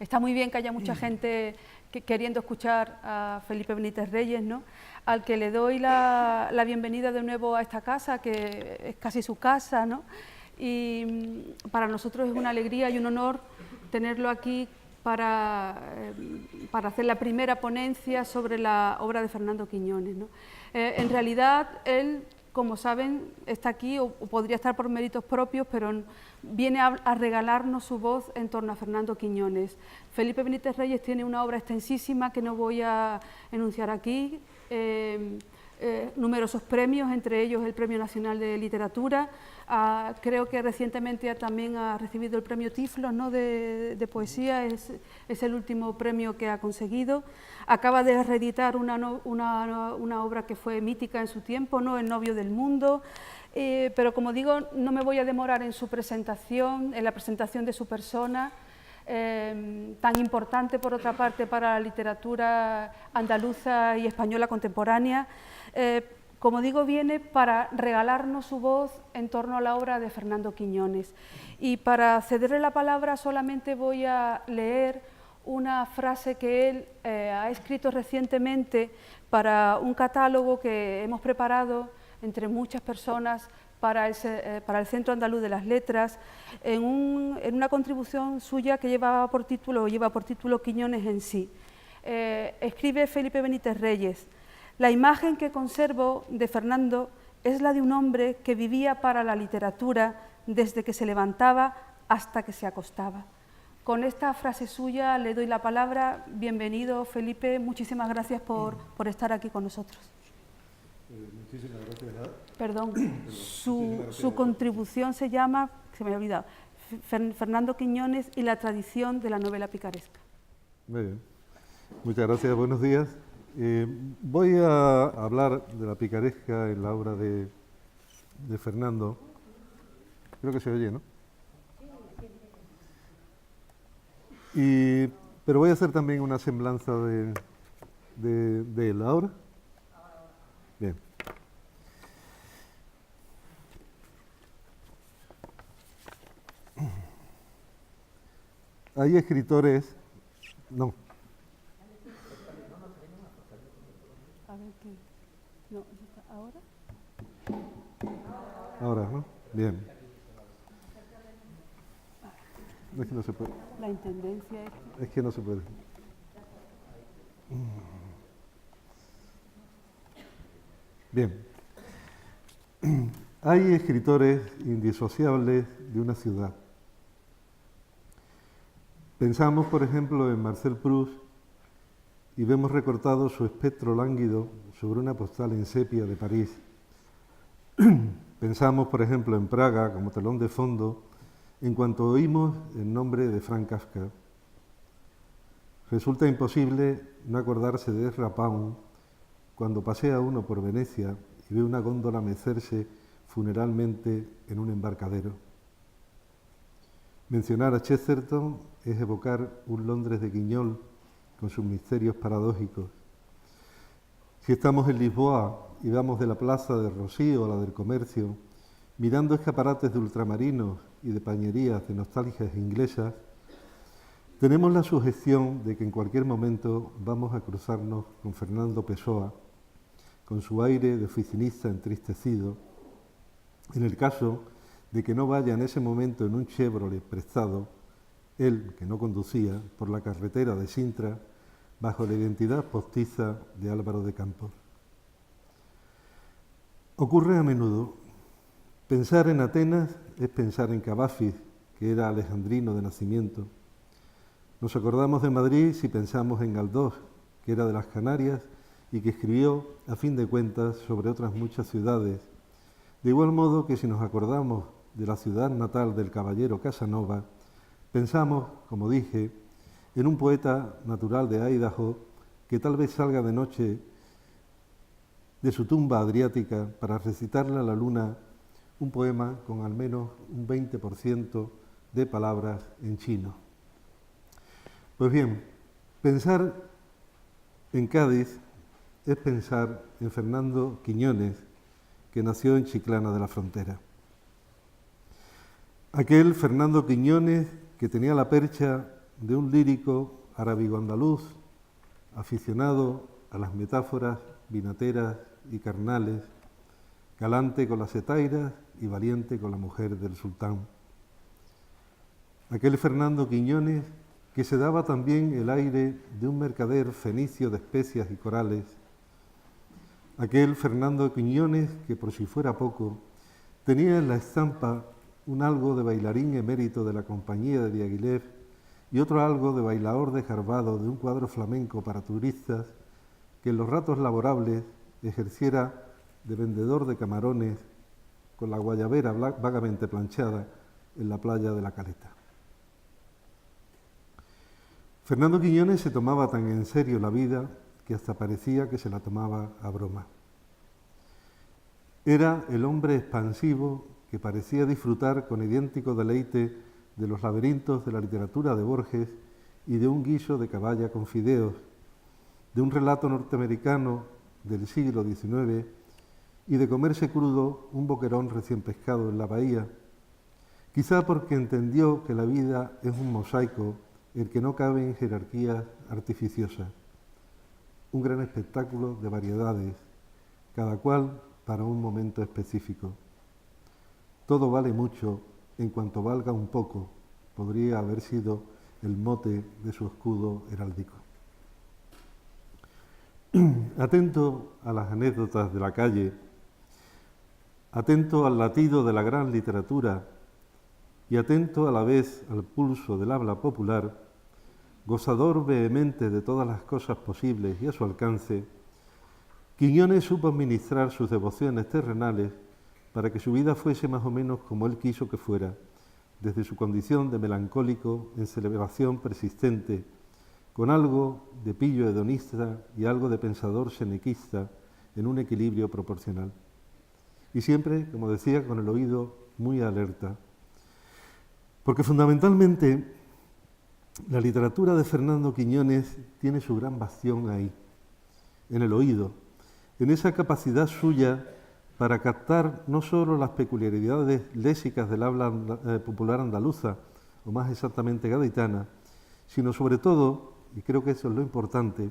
está muy bien que haya mucha gente queriendo escuchar a Felipe Benítez Reyes, ¿no? Al que le doy la bienvenida de nuevo a esta casa, que es casi su casa, ¿no? Y para nosotros es una alegría y un honor tenerlo aquí para hacer la primera ponencia sobre la obra de Fernando Quiñones, ¿no? En realidad, él, como saben, está aquí, o podría estar por méritos propios, pero viene a regalarnos su voz en torno a Fernando Quiñones. Felipe Benítez Reyes tiene una obra extensísima que no voy a enunciar aquí, numerosos premios, entre ellos el Premio Nacional de Literatura. Creo que recientemente también ha recibido el Premio Tiflos, ¿no?, de poesía, es el último premio que ha conseguido. Acaba de reeditar una obra que fue mítica en su tiempo, ¿no?, El novio del mundo. Pero como digo, no me voy a demorar en su presentación, en la presentación de su persona, tan importante por otra parte para la literatura andaluza y española contemporánea. Como digo, viene para regalarnos su voz en torno a la obra de Fernando Quiñones. Y para cederle la palabra solamente voy a leer una frase que él ha escrito recientemente para un catálogo que hemos preparado entre muchas personas para el Centro Andaluz de las Letras, en una contribución suya que lleva por título Quiñones en sí. Escribe Felipe Benítez Reyes: la imagen que conservo de Fernando es la de un hombre que vivía para la literatura desde que se levantaba hasta que se acostaba. Con esta frase suya le doy la palabra. Bienvenido, Felipe, muchísimas gracias por estar aquí con nosotros. Muchísimas gracias. Perdón, su contribución se llama, se me ha olvidado, Fernando Quiñones y la tradición de la novela picaresca. Muy bien, muchas gracias, buenos días. Voy a hablar de la picaresca en la obra de Fernando. Creo que se oye, ¿no? Pero voy a hacer también una semblanza de él. ¿Ahora? Bien. Hay escritores... No. A ver qué... No, ¿ahora? Ahora, ¿no? Bien. Es que no se puede. La intendencia es que no se puede. Bien. Hay escritores indisociables de una ciudad. Pensamos, por ejemplo, en Marcel Proust y vemos recortado su espectro lánguido sobre una postal en sepia de París. Pensamos, por ejemplo, en Praga como telón de fondo en cuanto oímos el nombre de Franz Kafka. Resulta imposible no acordarse de Ezra Pound cuando pasea uno por Venecia y ve una góndola mecerse funeralmente en un embarcadero. Mencionar a Chesterton es evocar un Londres de Guiñol con sus misterios paradójicos. Si estamos en Lisboa y vamos de la plaza de Rocío a la del Comercio, mirando escaparates de ultramarinos y de pañerías de nostalgias inglesas, tenemos la sugestión de que en cualquier momento vamos a cruzarnos con Fernando Pessoa, con su aire de oficinista entristecido, en el caso de que no vaya en ese momento en un Chevrolet prestado, él, que no conducía, por la carretera de Sintra, bajo la identidad postiza de Álvaro de Campos. Ocurre a menudo. Pensar en Atenas es pensar en Cavafis, que era alejandrino de nacimiento. Nos acordamos de Madrid si pensamos en Galdós, que era de las Canarias y que escribió, a fin de cuentas, sobre otras muchas ciudades. De igual modo que si nos acordamos de la ciudad natal del caballero Casanova, pensamos, como dije, en un poeta natural de Idaho que tal vez salga de noche de su tumba adriática para recitarle a la luna un poema con al menos un 20% de palabras en chino. Pues bien, pensar en Cádiz es pensar en Fernando Quiñones, que nació en Chiclana de la Frontera. Aquel Fernando Quiñones que tenía la percha de un lírico arábigo-andaluz aficionado a las metáforas vinateras y carnales, galante con las setairas y valiente con la mujer del sultán. Aquel Fernando Quiñones que se daba también el aire de un mercader fenicio de especias y corales. Aquel Fernando Quiñones que, por si fuera poco, tenía en la estampa un algo de bailarín emérito de la compañía de Diaghilev y otro algo de bailador desgarbado de un cuadro flamenco para turistas que en los ratos laborables ejerciera de vendedor de camarones con la guayabera vagamente planchada en la playa de la Caleta. Fernando Quiñones se tomaba tan en serio la vida que hasta parecía que se la tomaba a broma. Era el hombre expansivo que parecía disfrutar con idéntico deleite de los laberintos de la literatura de Borges y de un guiso de caballa con fideos, de un relato norteamericano del siglo XIX y de comerse crudo un boquerón recién pescado en la bahía, quizá porque entendió que la vida es un mosaico el que no cabe en jerarquías artificiosas, un gran espectáculo de variedades, cada cual para un momento específico. Todo vale mucho en cuanto valga un poco, podría haber sido el mote de su escudo heráldico. Atento a las anécdotas de la calle, atento al latido de la gran literatura y atento a la vez al pulso del habla popular, gozador vehemente de todas las cosas posibles y a su alcance, Quiñones supo administrar sus devociones terrenales para que su vida fuese más o menos como él quiso que fuera, desde su condición de melancólico en celebración persistente, con algo de pillo hedonista y algo de pensador senequista en un equilibrio proporcional. Y siempre, como decía, con el oído muy alerta. Porque fundamentalmente la literatura de Fernando Quiñones tiene su gran bastión ahí, en el oído, en esa capacidad suya para captar no solo las peculiaridades léxicas del habla popular andaluza, o más exactamente gaditana, sino sobre todo, y creo que eso es lo importante,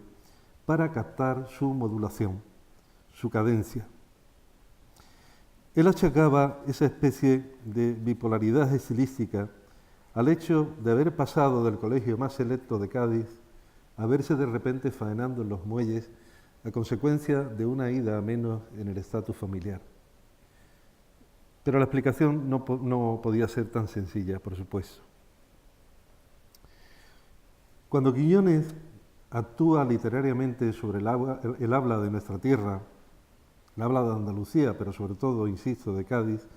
para captar su modulación, su cadencia. Él achacaba esa especie de bipolaridad estilística al hecho de haber pasado del colegio más selecto de Cádiz a verse de repente faenando en los muelles a consecuencia de una ida a menos en el estatus familiar. Pero la explicación no podía ser tan sencilla, por supuesto. Cuando Quiñones actúa literariamente sobre el habla de nuestra tierra, el habla de Andalucía, pero sobre todo, insisto, de Cádiz,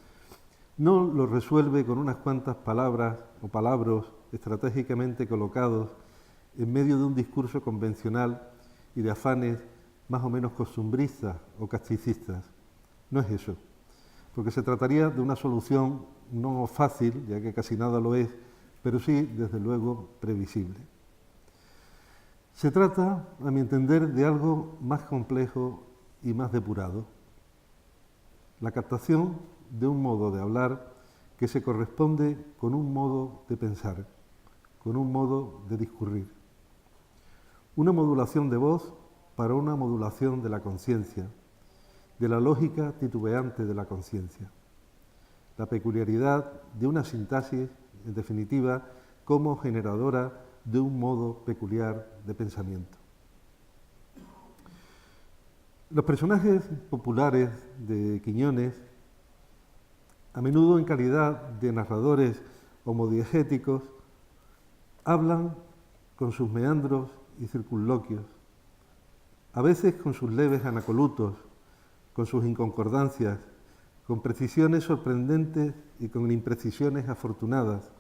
no lo resuelve con unas cuantas palabras o palabras estratégicamente colocados en medio de un discurso convencional y de afanes más o menos costumbristas o casticistas. No es eso, porque se trataría de una solución no fácil, ya que casi nada lo es, pero sí, desde luego, previsible. Se trata, a mi entender, de algo más complejo y más depurado. La captación de un modo de hablar que se corresponde con un modo de pensar, con un modo de discurrir. Una modulación de voz para una modulación de la conciencia, de la lógica titubeante de la conciencia. La peculiaridad de una sintaxis, en definitiva, como generadora de un modo peculiar de pensamiento. Los personajes populares de Quiñones, a menudo en calidad de narradores homodiegéticos, hablan con sus meandros y circunloquios, a veces con sus leves anacolutos, con sus inconcordancias, con precisiones sorprendentes y con imprecisiones afortunadas,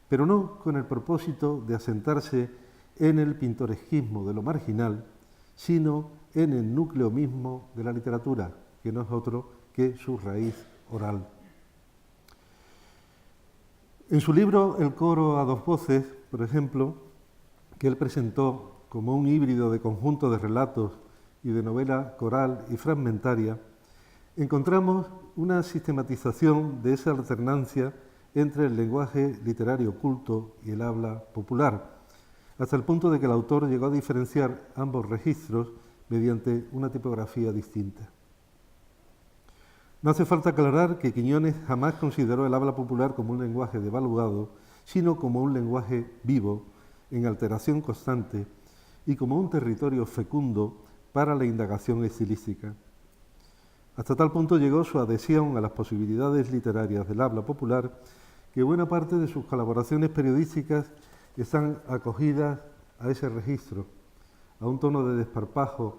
pero no con el propósito de asentarse en el pintoresquismo de lo marginal, sino en el núcleo mismo de la literatura, que no es otro que su raíz oral. En su libro El coro a dos voces, por ejemplo, que él presentó como un híbrido de conjunto de relatos y de novela coral y fragmentaria, encontramos una sistematización de esa alternancia entre el lenguaje literario culto y el habla popular, hasta el punto de que el autor llegó a diferenciar ambos registros mediante una tipografía distinta. No hace falta aclarar que Quiñones jamás consideró el habla popular como un lenguaje devaluado, sino como un lenguaje vivo, en alteración constante, y como un territorio fecundo para la indagación estilística. Hasta tal punto llegó su adhesión a las posibilidades literarias del habla popular que buena parte de sus colaboraciones periodísticas están acogidas a ese registro, a un tono de desparpajo,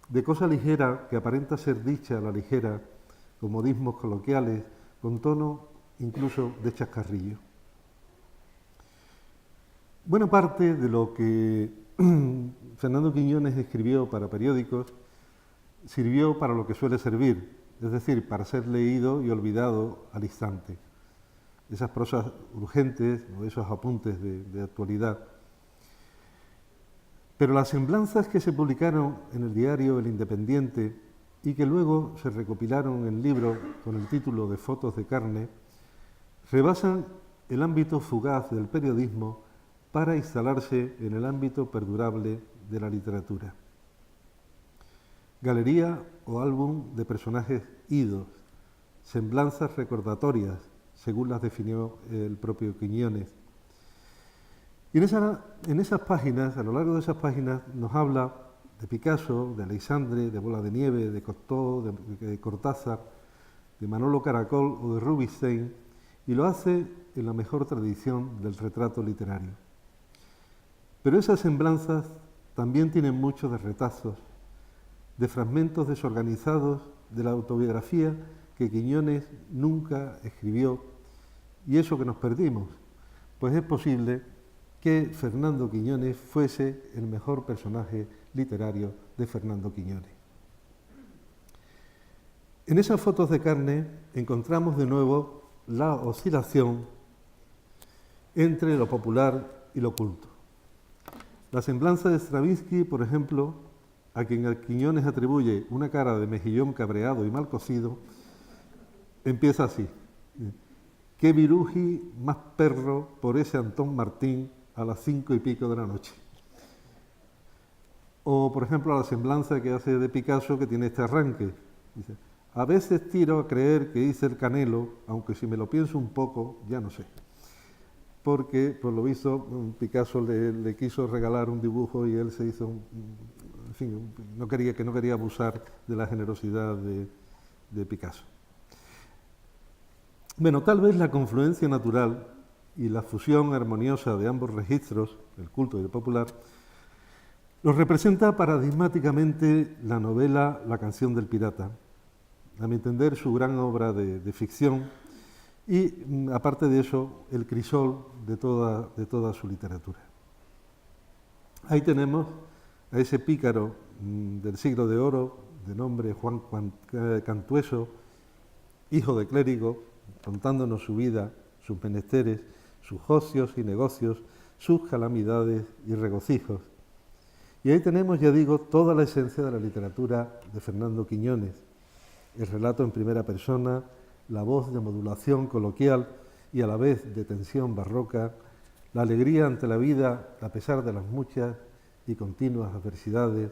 de cosa ligera que aparenta ser dicha a la ligera, con modismos coloquiales, con tono incluso de chascarrillo. Buena parte de lo que Fernando Quiñones escribió para periódicos sirvió para lo que suele servir, es decir, para ser leído y olvidado al instante. Esas prosas urgentes o esos apuntes de actualidad. Pero las semblanzas que se publicaron en el diario El Independiente y que luego se recopilaron en libro con el título de Fotos de carne, rebasan el ámbito fugaz del periodismo para instalarse en el ámbito perdurable de la literatura. Galería o álbum de personajes idos, semblanzas recordatorias, según las definió el propio Quiñones. Y en esas páginas, a lo largo de esas páginas, nos habla de Picasso, de Aleixandre, de Bola de Nieve, de Cocteau, de Cortázar, de Manolo Caracol o de Rubinstein, y lo hace en la mejor tradición del retrato literario. Pero esas semblanzas también tienen mucho de retazos, de fragmentos desorganizados de la autobiografía que Quiñones nunca escribió, y eso que nos perdimos, pues es posible que Fernando Quiñones fuese el mejor personaje literario de Fernando Quiñones. En esas fotos de carne encontramos de nuevo la oscilación entre lo popular y lo culto. La semblanza de Stravinsky, por ejemplo, a quien Quiñones atribuye una cara de mejillón cabreado y mal cocido, empieza así: «Qué viruji más perro por ese Antón Martín a las 5:15 de la noche». O, por ejemplo, la semblanza que hace de Picasso, que tiene este arranque. Dice: «A veces tiro a creer que hice el Canelo, aunque si me lo pienso un poco, ya no sé». Porque, por lo visto, Picasso le quiso regalar un dibujo y él se hizo, en fin, no quería abusar de la generosidad de Picasso. Bueno, tal vez la confluencia natural y la fusión armoniosa de ambos registros, el culto y el popular, los representa paradigmáticamente la novela La canción del pirata, a mi entender su gran obra de ficción y, aparte de eso, el crisol de toda su literatura. Ahí tenemos a ese pícaro del siglo de oro, de nombre Juan Cantueso, hijo de clérigo, contándonos su vida, sus menesteres, sus ocios y negocios, sus calamidades y regocijos. Y ahí tenemos, ya digo, toda la esencia de la literatura de Fernando Quiñones, el relato en primera persona, la voz de modulación coloquial y a la vez de tensión barroca, la alegría ante la vida a pesar de las muchas y continuas adversidades,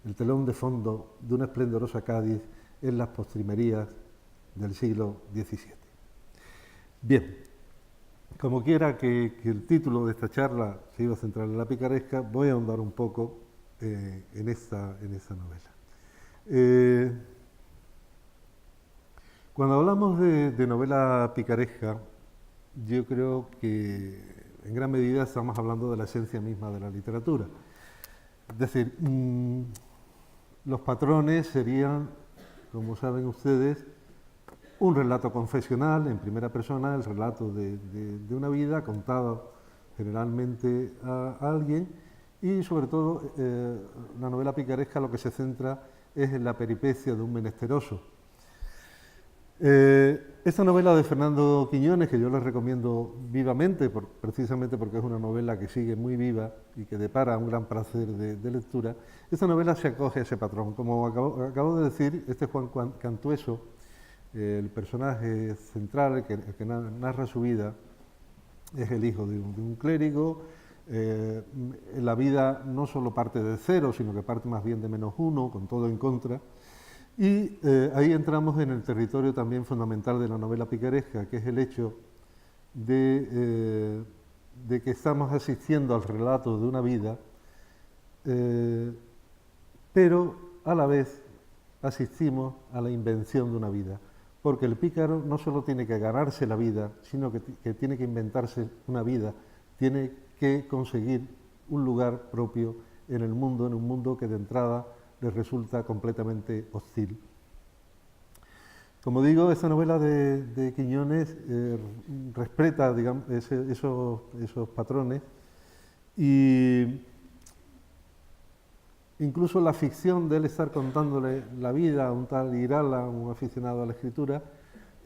el telón de fondo de una esplendorosa Cádiz en las postrimerías del siglo XVII. Bien, como quiera que el título de esta charla se iba a centrar en la picaresca, voy a ahondar un poco en esta novela. Cuando hablamos de novela picaresca, yo creo que en gran medida estamos hablando de la esencia misma de la literatura. Es decir, los patrones serían, como saben ustedes, un relato confesional en primera persona, el relato de una vida contado generalmente a alguien, y sobre todo la novela picaresca lo que se centra es en la peripecia de un menesteroso. Esta novela de Fernando Quiñones, que yo les recomiendo vivamente, precisamente porque es una novela que sigue muy viva y que depara un gran placer de lectura, esta novela se acoge a ese patrón. Como acabo de decir, este Juan Cantueso, el personaje central, el que narra su vida, es el hijo de un clérigo, la vida no solo parte de cero, sino que parte más bien de -1, con todo en contra. Y ahí entramos en el territorio también fundamental de la novela picaresca, que es el hecho de que estamos asistiendo al relato de una vida, pero a la vez asistimos a la invención de una vida, porque el pícaro no solo tiene que ganarse la vida, sino que tiene que inventarse una vida, tiene que conseguir un lugar propio en el mundo, en un mundo que de entrada le resulta completamente hostil. Como digo, esta novela de Quiñones respeta, digamos, esos patrones, y incluso la ficción de él estar contándole la vida a un tal Irala, un aficionado a la escritura,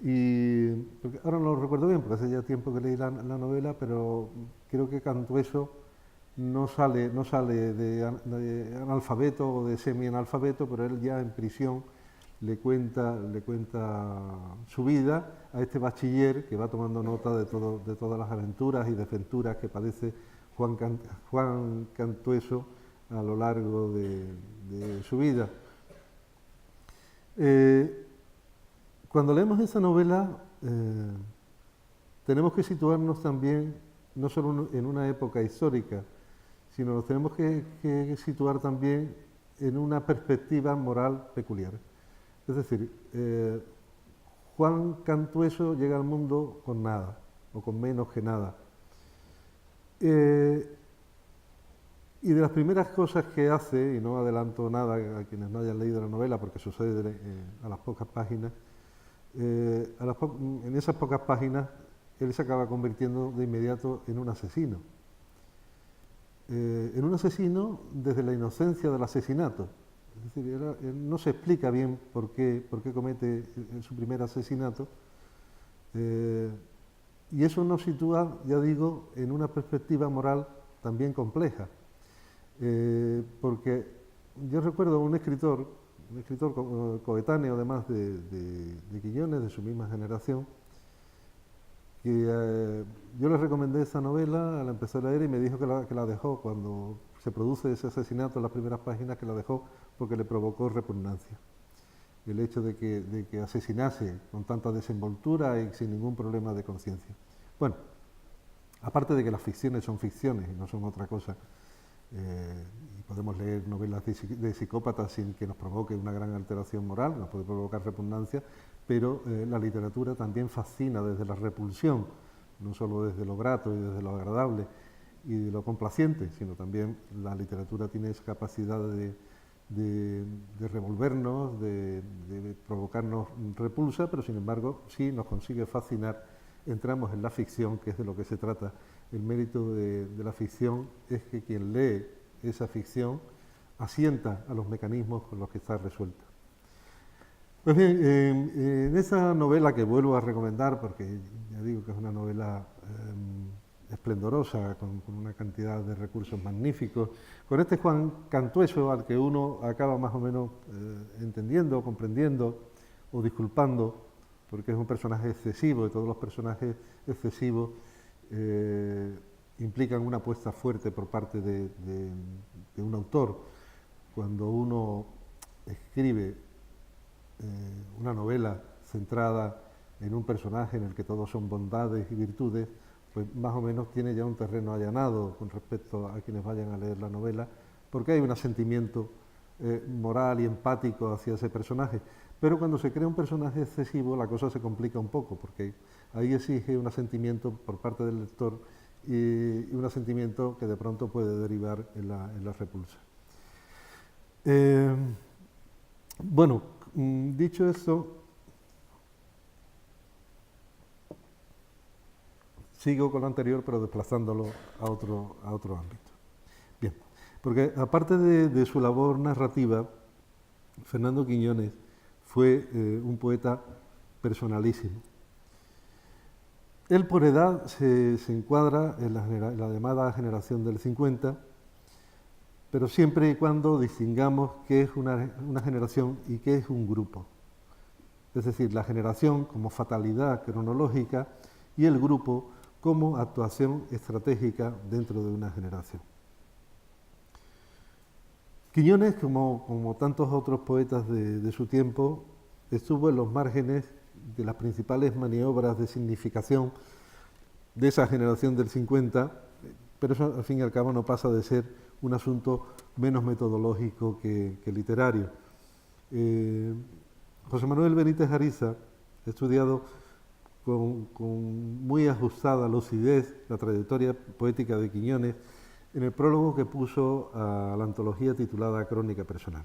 y porque ahora no lo recuerdo bien porque hace ya tiempo que leí la novela, pero creo que Cantueso no sale de analfabeto o de semi-analfabeto, pero él ya en prisión le cuenta su vida a este bachiller que va tomando nota de todas las aventuras y desventuras que padece Juan Cantueso a lo largo de su vida. Cuando leemos esa novela tenemos que situarnos también no solo en una época histórica, sino nos tenemos que situar también en una perspectiva moral peculiar. Es decir, Juan Cantueso llega al mundo con nada, o con menos que nada. Y de las primeras cosas que hace, y no adelanto nada a quienes no hayan leído la novela, porque sucede a las pocas páginas, en esas pocas páginas él se acaba convirtiendo de inmediato en un asesino. En un asesino desde la inocencia del asesinato. Es decir, no se explica bien por qué comete su primer asesinato, y eso nos sitúa, ya digo, en una perspectiva moral también compleja, porque yo recuerdo un escritor coetáneo además de Quiñones, de su misma generación, que yo le recomendé esa novela, la empecé a leer y me dijo que la dejó cuando se produce ese asesinato en las primeras páginas, que la dejó porque le provocó repugnancia. El hecho de que asesinase con tanta desenvoltura y sin ningún problema de conciencia. Bueno, aparte de que las ficciones son ficciones y no son otra cosa, y podemos leer novelas de psicópatas sin que nos provoque una gran alteración moral, nos puede provocar repugnancia, pero la literatura también fascina desde la repulsión, no solo desde lo grato y desde lo agradable y de lo complaciente, sino también la literatura tiene esa capacidad de revolvernos, de provocarnos repulsa, pero sin embargo sí nos consigue fascinar. Entramos en la ficción, que es de lo que se trata. El mérito de la ficción es que quien lee esa ficción asienta a los mecanismos con los que está resuelta. Pues bien, en esa novela que vuelvo a recomendar, porque ya digo que es una novela esplendorosa, con una cantidad de recursos magníficos, con este Juan Cantueso al que uno acaba más o menos entendiendo, comprendiendo o disculpando, porque es un personaje excesivo, y todos los personajes excesivos implican una apuesta fuerte por parte de un autor. Cuando uno escribe una novela centrada en un personaje en el que todos son bondades y virtudes, pues más o menos tiene ya un terreno allanado con respecto a quienes vayan a leer la novela, porque hay un asentimiento moral y empático hacia ese personaje. Pero cuando se crea un personaje excesivo, la cosa se complica un poco, porque ahí exige un asentimiento por parte del lector y un asentimiento que de pronto puede derivar en la repulsa. Bueno, dicho esto, sigo con lo anterior, pero desplazándolo a otro ámbito. Bien, porque aparte de su labor narrativa, Fernando Quiñones fue un poeta personalísimo. Él por edad se encuadra en la llamada generación del 50, pero siempre y cuando distingamos qué es una generación y qué es un grupo. Es decir, la generación como fatalidad cronológica y el grupo como actuación estratégica dentro de una generación. Quiñones, como tantos otros poetas de su tiempo, estuvo en los márgenes de las principales maniobras de significación de esa generación del 50, pero eso al fin y al cabo no pasa de ser un asunto menos metodológico que literario. José Manuel Benítez Ariza ha estudiado con muy ajustada lucidez la trayectoria poética de Quiñones en el prólogo que puso a la antología titulada Crónica Personal.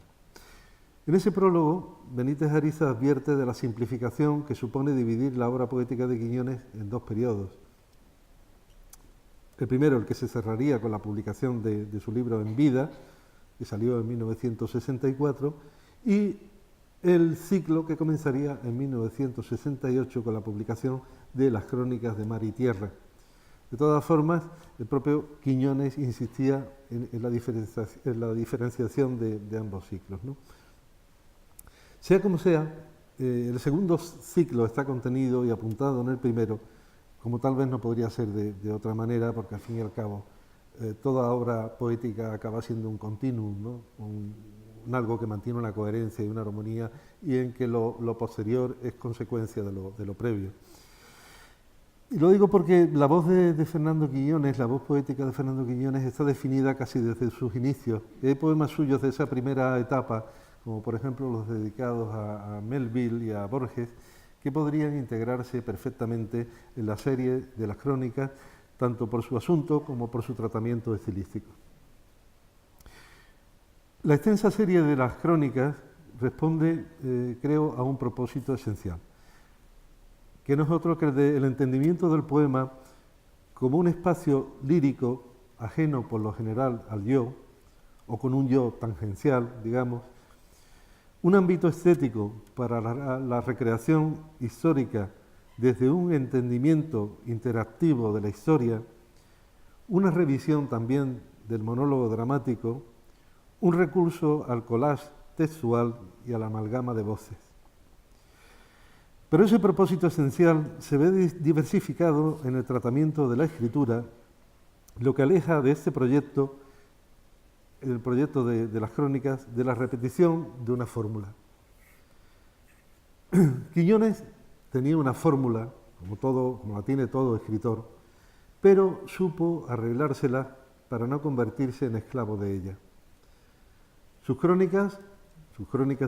En ese prólogo, Benítez Ariza advierte de la simplificación que supone dividir la obra poética de Quiñones en dos periodos. El primero, el que se cerraría con la publicación de su libro En vida, que salió en 1964, y el ciclo que comenzaría en 1968 con la publicación de Las Crónicas de Mar y Tierra. De todas formas, el propio Quiñones insistía en la diferenciación de ambos ciclos, ¿no? Sea como sea, el segundo ciclo está contenido y apuntado en el primero, como tal vez no podría ser de otra manera, porque al fin y al cabo toda obra poética acaba siendo un continuum, ¿no? un algo que mantiene una coherencia y una armonía, y en que lo posterior es consecuencia de lo previo. Y lo digo porque la voz de Fernando Quiñones, la voz poética de Fernando Quiñones, está definida casi desde sus inicios. Hay poemas suyos de esa primera etapa, como por ejemplo los dedicados a Melville y a Borges, que podrían integrarse perfectamente en la serie de las crónicas, tanto por su asunto como por su tratamiento estilístico. La extensa serie de las crónicas responde, creo, a un propósito esencial, que no es otro que el entendimiento del poema como un espacio lírico ajeno por lo general al yo, o con un yo tangencial, digamos, un ámbito estético para la recreación histórica desde un entendimiento interactivo de la historia, una revisión también del monólogo dramático, un recurso al collage textual y a la amalgama de voces. Pero ese propósito esencial se ve diversificado en el tratamiento de la escritura, lo que aleja de este proyecto, el proyecto de las crónicas, de la repetición de una fórmula. Quiñones tenía una fórmula, como la tiene todo escritor, pero supo arreglársela para no convertirse en esclavo de ella. Sus crónicas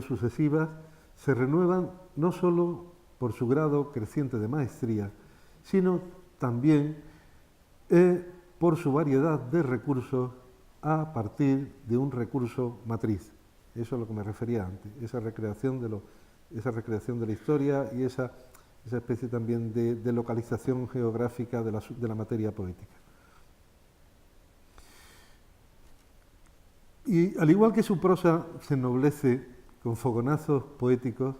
sucesivas, se renuevan no solo por su grado creciente de maestría, sino también por su variedad de recursos a partir de un recurso matriz. Eso es a lo que me refería antes, esa recreación de la historia y esa especie también de localización geográfica de la materia poética. Y al igual que su prosa se ennoblece con fogonazos poéticos,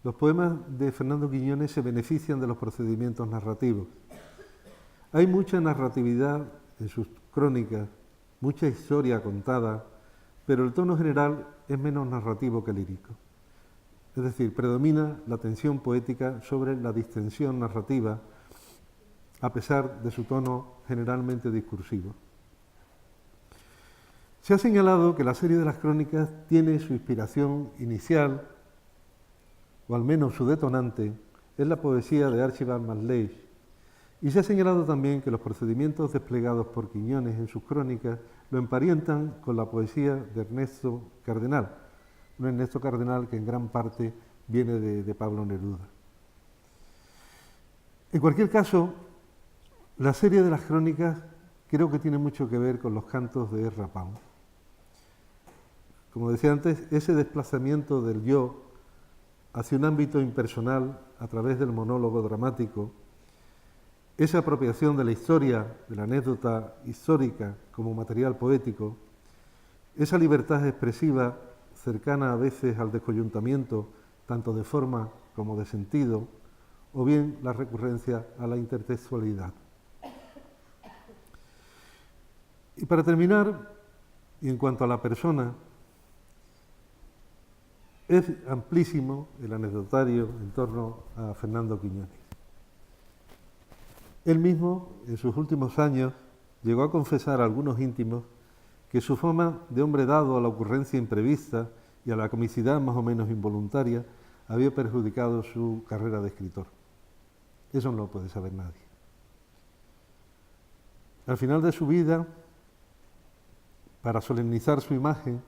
los poemas de Fernando Quiñones se benefician de los procedimientos narrativos. Hay mucha narratividad en sus crónicas, mucha historia contada, pero el tono general es menos narrativo que lírico. Es decir, predomina la tensión poética sobre la distensión narrativa, a pesar de su tono generalmente discursivo. Se ha señalado que la serie de las crónicas tiene su inspiración inicial, o al menos su detonante, en la poesía de Archibald MacLeish. Y se ha señalado también que los procedimientos desplegados por Quiñones en sus crónicas lo emparietan con la poesía de Ernesto Cardenal, un Ernesto Cardenal que en gran parte viene de Pablo Neruda. En cualquier caso, la serie de las crónicas creo que tiene mucho que ver con los cantos de Ezra Pound. Como decía antes, ese desplazamiento del yo hacia un ámbito impersonal a través del monólogo dramático, esa apropiación de la historia, de la anécdota histórica como material poético, esa libertad expresiva cercana a veces al descoyuntamiento, tanto de forma como de sentido, o bien la recurrencia a la intertextualidad. Y para terminar, y en cuanto a la persona, es amplísimo el anecdotario en torno a Fernando Quiñones. Él mismo, en sus últimos años, llegó a confesar a algunos íntimos que su fama de hombre dado a la ocurrencia imprevista y a la comicidad más o menos involuntaria había perjudicado su carrera de escritor. Eso no lo puede saber nadie. Al final de su vida, para solemnizar su imagen,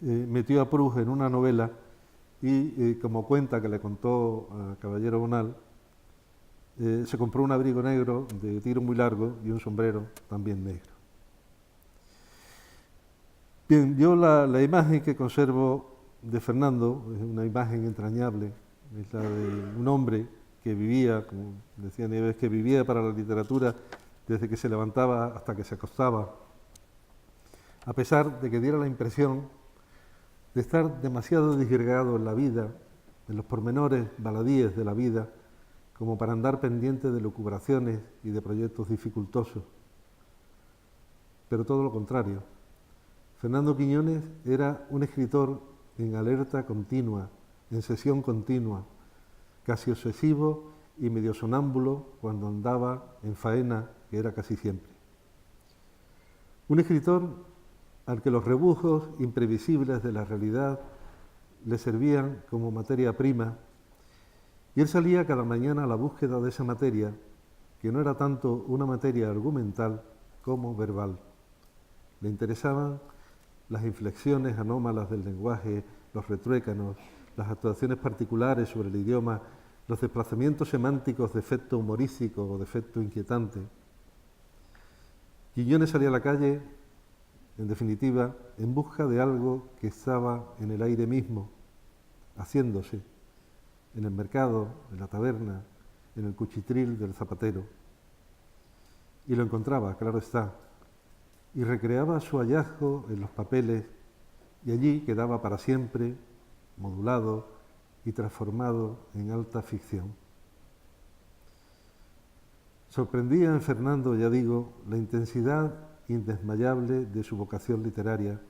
metió a Proust en una novela y, como cuenta que le contó a Caballero Bonal, se compró un abrigo negro de tiro muy largo y un sombrero también negro. Bien, yo la imagen que conservo de Fernando es una imagen entrañable, es la de un hombre que vivía, como decía Nieves, que vivía para la literatura desde que se levantaba hasta que se acostaba, a pesar de que diera la impresión de estar demasiado disgregado en la vida, en los pormenores baladíes de la vida, como para andar pendiente de lucubraciones y de proyectos dificultosos. Pero todo lo contrario. Fernando Quiñones era un escritor en alerta continua, en sesión continua, casi obsesivo y medio sonámbulo cuando andaba en faena, que era casi siempre. Un escritor al que los rebujos imprevisibles de la realidad le servían como materia prima, y él salía cada mañana a la búsqueda de esa materia, que no era tanto una materia argumental como verbal. Le interesaban las inflexiones anómalas del lenguaje, los retruécanos, las actuaciones particulares sobre el idioma, los desplazamientos semánticos de efecto humorístico o de efecto inquietante. Quiñones salía a la calle, en definitiva, en busca de algo que estaba en el aire mismo, haciéndose, en el mercado, en la taberna, en el cuchitril del zapatero. Y lo encontraba, claro está, y recreaba su hallazgo en los papeles, y allí quedaba para siempre, modulado y transformado en alta ficción. Sorprendía en Fernando, ya digo, la intensidad indesmayable de su vocación literaria,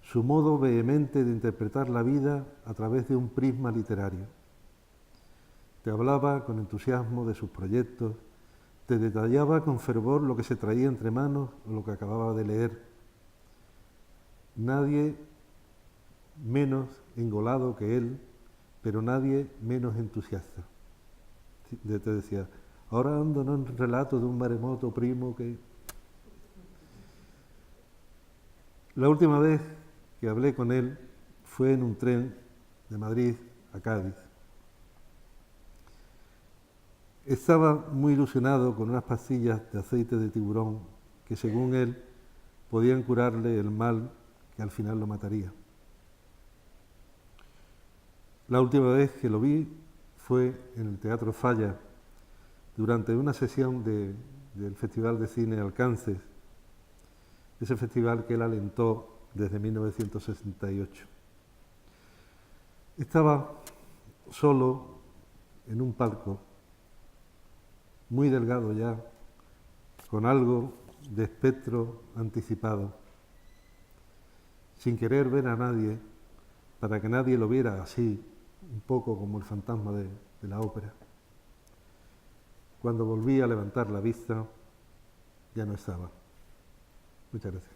su modo vehemente de interpretar la vida a través de un prisma literario. Te hablaba con entusiasmo de sus proyectos, te detallaba con fervor lo que se traía entre manos o lo que acababa de leer. Nadie menos engolado que él, pero nadie menos entusiasta. Te decía, ahora ando en un relato de un maremoto primo que... La última vez que hablé con él fue en un tren de Madrid a Cádiz. Estaba muy ilusionado con unas pastillas de aceite de tiburón que, según él, podían curarle el mal que al final lo mataría. La última vez que lo vi fue en el Teatro Falla, durante una sesión del Festival de Cine Alcances, ese festival que él alentó desde 1968. Estaba solo en un palco, muy delgado ya, con algo de espectro anticipado, sin querer ver a nadie, para que nadie lo viera así, un poco como el fantasma de la ópera. Cuando volví a levantar la vista, ya no estaba. Muchas gracias.